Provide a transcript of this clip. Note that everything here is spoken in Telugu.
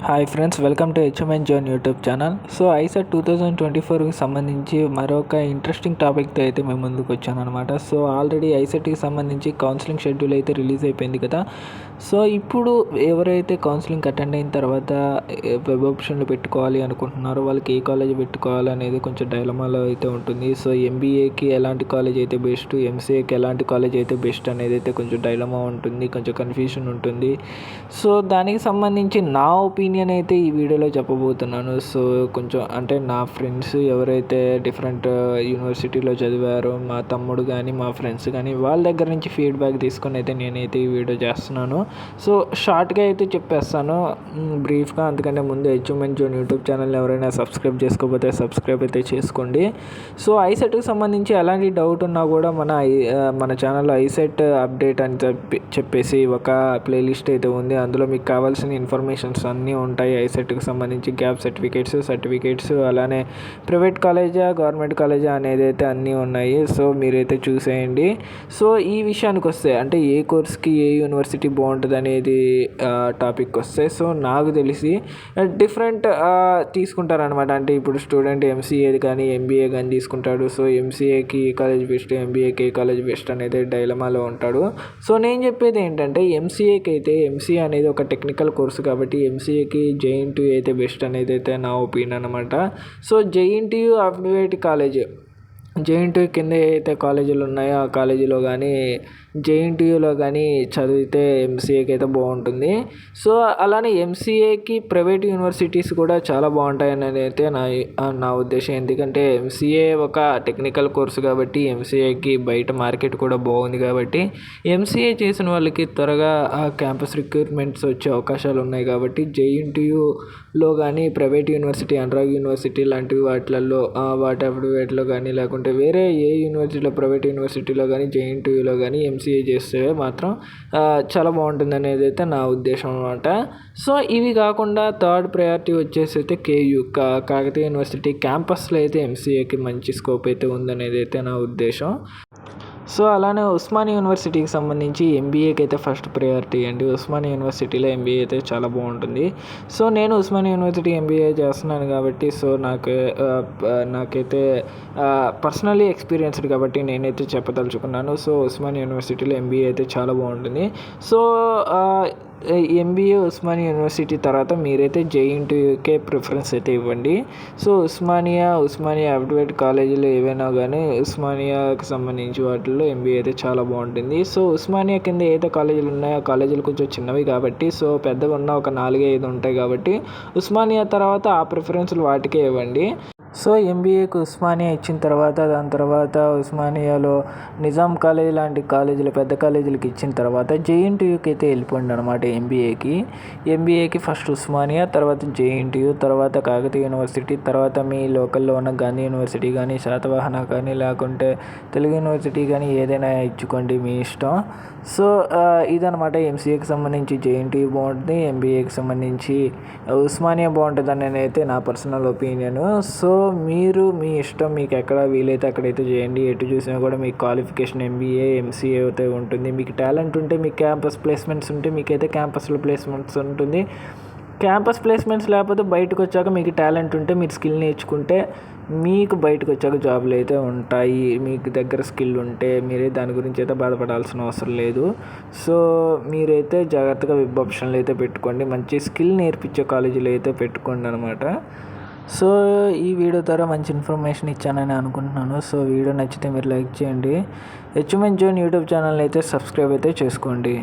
Hi friends, welcome to HMN zone YouTube channel. So ICET 2024కి సంబంధించి మరొక ఇంట్రెస్టింగ్ టాపిక్తో అయితే మేము ముందుకు వచ్చాను అనమాట. సో ఆల్రెడీ ఐసెట్కి సంబంధించి కౌన్సిలింగ్ షెడ్యూల్ అయితే రిలీజ్ అయిపోయింది కదా. సో ఇప్పుడు ఎవరైతే కౌన్సిలింగ్ అటెండ్ అయిన తర్వాత వెబ్ ఆప్షన్లు పెట్టుకోవాలి అనుకుంటున్నారో వాళ్ళకి ఏ కాలేజ్ పెట్టుకోవాలి అనేది కొంచెం డైలమాలో అయితే ఉంటుంది. సో ఎంబీఏకి ఎలాంటి కాలేజ్ అయితే బెస్ట్, ఎంసీఏకి ఎలాంటి కాలేజ్ అయితే బెస్ట్ అనేది అయితే కొంచెం డైలమా ఉంటుంది, కొంచెం కన్ఫ్యూషన్ ఉంటుంది. సో దానికి సంబంధించి నా ఒపీనియన్ అయితే ఈ వీడియోలో చెప్పబోతున్నాను. సో కొంచెం అంటే నా ఫ్రెండ్స్ ఎవరైతే డిఫరెంట్ యూనివర్సిటీలో చదివారో, మా తమ్ముడు కానీ మా ఫ్రెండ్స్ కానీ వాళ్ళ దగ్గర నుంచి ఫీడ్బ్యాక్ తీసుకొని అయితే నేనైతే ఈ వీడియో చేస్తున్నాను. సో షార్ట్గా అయితే చెప్పేస్తాను, బ్రీఫ్గా. అందుకంటే ముందు హెచ్ఎంఎన్ జోన్ యూట్యూబ్ ఛానల్ ఎవరైనా సబ్స్క్రైబ్ చేసుకోకపోతే సబ్స్క్రైబ్ అయితే చేసుకోండి. సో ఐసెట్కి సంబంధించి ఎలాంటి డౌట్ ఉన్నా కూడా మన ఛానల్లో ఐసెట్ అప్డేట్ అని చెప్పేసి ఒక ప్లేలిస్ట్ అయితే ఉంది. అందులో మీకు కావాల్సిన ఇన్ఫర్మేషన్స్ అన్నీ ఉంటాయి. ఐసెట్కి సంబంధించి గ్యాప్ సర్టిఫికేట్స్ అలానే ప్రైవేట్ కాలేజా గవర్నమెంట్ కాలేజా అనేది అయితే అన్నీ ఉన్నాయి. సో మీరైతే చూసేయండి. సో ఈ విషయానికి వస్తే, అంటే ఏ కోర్స్కి ఏ యూనివర్సిటీ బాగుంటుంది అనేది టాపిక్ వస్తే, సో నాకు తెలిసి డిఫరెంట్ తీసుకుంటారనమాట. అంటే ఇప్పుడు స్టూడెంట్ ఎంసీఏ కానీ ఎంబీఏ కానీ తీసుకుంటాడు. సో ఎంసీఏకి ఏ కాలేజ్ బెస్ట్, ఎంబీఏకి ఏ కాలేజ్ బెస్ట్ అనేది డైలమాలో ఉంటాడు. సో నేను చెప్పేది ఏంటంటే, ఎంసీఏకి అయితే ఎంసీఏ అనేది ఒక టెక్నికల్ కోర్సు కాబట్టి ఎంసీఏకి జేఎన్టీయూ అయితే బెస్ట్ అనేది అయితే నా ఒపీనియన్ అనమాట. So JNTU affiliate college, JNTU కింద అయితే కాలేజీలు ఉన్నాయో ఆ కాలేజీలో కానీ జేఎన్టీయూలో కానీ చదివితే ఎంసీఏకి అయితే బాగుంటుంది. సో అలానే ఎంసీఏకి ప్రైవేట్ యూనివర్సిటీస్ కూడా చాలా బాగుంటాయి అనేది అయితే నా ఉద్దేశం. ఎందుకంటే ఎంసీఏ ఒక టెక్నికల్ కోర్సు కాబట్టి ఎంసీఏకి బయట మార్కెట్ కూడా బాగుంది కాబట్టి ఎంసీఏ చేసిన వాళ్ళకి త్వరగా ఆ క్యాంపస్ రిక్రూట్మెంట్స్ వచ్చే అవకాశాలు ఉన్నాయి. కాబట్టి జేఎన్టీయూలో కానీ ప్రైవేట్ యూనివర్సిటీ, అనురాగ్ యూనివర్సిటీ లాంటివి వాటిలో కానీ, లేకుంటే వేరే ఏ యూనివర్సిటీలో ప్రైవేట్ యూనివర్సిటీలో కానీ జేఎన్టీయూలో కానీ ఎంసీఏ చేస్తే మాత్రం చాలా బాగుంటుంది అనేది అయితే నా ఉద్దేశం అనమాట. సో ఇవి కాకుండా థర్డ్ ప్రయారిటీ వచ్చేసి అయితే కాకతీయ యూనివర్సిటీ క్యాంపస్లో అయితే ఎంసీఏకి మంచి స్కోప్ అయితే ఉందనేది అయితే నా ఉద్దేశం. సో అలానే ఉస్మానియా యూనివర్సిటీకి సంబంధించి ఎంబీఏకి అయితే ఫస్ట్ ప్రయారిటీ అండి. ఉస్మానియా యూనివర్సిటీలో ఎంబీఏ అయితే చాలా బాగుంటుంది. సో నేను ఉస్మానియా యూనివర్సిటీ ఎంబీఏ చేస్తున్నాను కాబట్టి సో నాకైతే పర్సనలీ ఎక్స్పీరియన్స్డ్ కాబట్టి నేనైతే చెప్పదలుచుకున్నాను. సో ఉస్మానియా యూనివర్సిటీలో ఎంబీఏ అయితే చాలా బాగుంటుంది. సో ఎంబీఏ ఉస్మానియా యూనివర్సిటీ తర్వాత మీరైతే జేఎన్టీయూకే ప్రిఫరెన్స్ అయితే ఇవ్వండి. సో ఉస్మానియా అఫిలియేట్ కాలేజీలు ఏవైనా కానీ ఉస్మానియాకి సంబంధించి వాటిల్లో ఎంబీఏ అయితే చాలా బాగుంటుంది. సో ఉస్మానియా కింద ఏదైతే కాలేజీలు ఉన్నాయో ఆ కాలేజీలు కొంచెం చిన్నవి కాబట్టి, సో పెద్దగా ఉన్న ఒక 4-5 ఉంటాయి కాబట్టి ఉస్మానియా తర్వాత ఆ ప్రిఫరెన్స్లు వాటికే ఇవ్వండి. సో ఎంబీఏకి ఉస్మానియా ఇచ్చిన తర్వాత దాని తర్వాత ఉస్మానియాలో నిజాం కాలేజ్ లాంటి కాలేజీలు, పెద్ద కాలేజీలకి ఇచ్చిన తర్వాత జేఎన్టీయూకి అయితే వెళ్ళిపోండి అనమాట. ఎంబీఏకి ఫస్ట్ ఉస్మానియా, తర్వాత జేఎన్టీయూ, తర్వాత కాకతీయ యూనివర్సిటీ, తర్వాత మీ లోకల్లో ఉన్న గాంధీ యూనివర్సిటీ కానీ, శాతవాహన కానీ, లేకుంటే తెలుగు యూనివర్సిటీ కానీ ఏదైనా ఇచ్చుకోండి, మీ ఇష్టం. సో ఇదనమాట ఎంసీఏకి సంబంధించి జేఎన్టీయూ బాగుంటుంది, ఎంబీఏకి సంబంధించి ఉస్మానియా బాగుంటుంది అనేది అయితే నా పర్సనల్ ఒపీనియన్. సో మీరు మీ ఇష్టం, మీకు ఎక్కడ వీలైతే అక్కడైతే చేయండి. ఎటు చూసినా కూడా మీకు క్వాలిఫికేషన్ ఎంబీఏ ఎంసీఏ అయితే ఉంటుంది. మీకు టాలెంట్ ఉంటే మీకు క్యాంపస్ ప్లేస్మెంట్స్ ఉంటే మీకైతే క్యాంపస్లో ప్లేస్మెంట్స్ ఉంటుంది. క్యాంపస్ ప్లేస్మెంట్స్ లేకపోతే బయటకు వచ్చాక మీకు టాలెంట్ ఉంటే మీరు స్కిల్ నేర్చుకుంటే మీకు బయటకు వచ్చాక జాబులు అయితే ఉంటాయి. మీకు దగ్గర స్కిల్ ఉంటే మీరే దాని గురించి అయితే బాధపడాల్సిన అవసరం లేదు. సో మీరైతే జాగ్రత్తగా వెబ్ ఆప్షన్లు అయితే పెట్టుకోండి, మంచి స్కిల్ నేర్పించే కాలేజీలు అయితే పెట్టుకోండి అనమాట. సో ఈ వీడియో ద్వారా మంచి ఇన్ఫర్మేషన్ ఇచ్చానని అనుకుంటున్నాను. సో వీడియో నచ్చితే మీరు లైక్ చేయండి. హెచ్ఎంఎన్ జోన్ యూట్యూబ్ ఛానల్ అయితే సబ్స్క్రైబ్ అయితే చేసుకోండి.